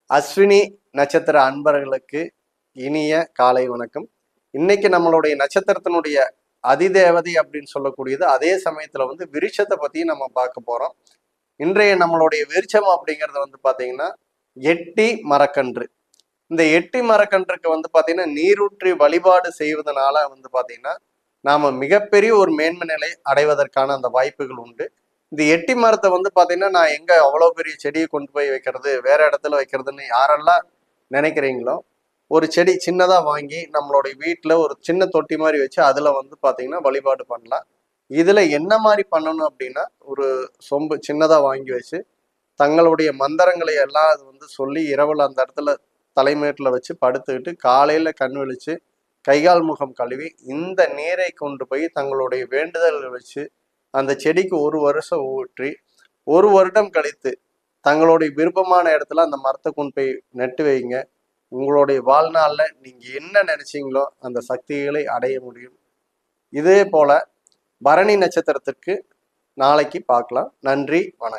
அஸ்வினி நட்சத்திர அன்பர்களுக்கு இனிய காலை வணக்கம். இன்னைக்கு நம்மளுடைய நட்சத்திரத்தினுடைய அதிதேவதை அப்படின்னு சொல்லக்கூடியது, அதே சமயத்துல விருட்சத்தை பத்தி நம்ம பார்க்க போறோம். இன்றைய நம்மளுடைய விருட்சம் அப்படிங்கிறது பாத்தீங்கன்னா எட்டி மரக்கன்று. இந்த எட்டி மரக்கன்றுக்கு பாத்தீங்கன்னா நீரூற்றி வழிபாடு செய்வதனால பாத்தீங்கன்னா நாம மிகப்பெரிய ஒரு மேன்மை நிலை அடைவதற்கான அந்த வாய்ப்புகள் உண்டு. இந்த எட்டி மரத்தை பாத்தீங்கன்னா நான் எங்க அவ்வளவு பெரிய செடியை கொண்டு போய் வைக்கிறது, வேற இடத்துல வைக்கிறதுன்னு யாரெல்லாம் நினைக்கிறீங்களோ, ஒரு செடி சின்னதா வாங்கி நம்மளுடைய வீட்டுல ஒரு சின்ன தொட்டி மாதிரி வச்சு அதுல பாத்தீங்கன்னா வழிபாடு பண்ணலாம். இதுல என்ன மாதிரி பண்ணணும் அப்படின்னா, ஒரு சொம்பு சின்னதா வாங்கி வச்சு தங்களுடைய மந்திரங்களை எல்லாம் அது சொல்லி இரவுல அந்த இடத்துல தலைமேட்டில் வச்சு படுத்துக்கிட்டு காலையில கண் விழிச்சு கைகால் முகம் கழுவி இந்த நீரை கொண்டு போய் தங்களுடைய வேண்டுதல்கள் வச்சு அந்த செடிக்கு ஒரு வருஷம் ஊற்றி 1 வருடம் கழித்து தங்களுடைய விருப்பமான இடத்துல அந்த மரத்தை கொண்டு போய் நட்டு வைங்க. உங்களுடைய வாழ்நாள்ல நீங்க என்ன நினைச்சீங்களோ அந்த சக்திகளை அடைய முடியும். இதே போல பரணி நட்சத்திரத்திற்கு நாளைக்கு பார்க்கலாம். நன்றி, வணக்கம்.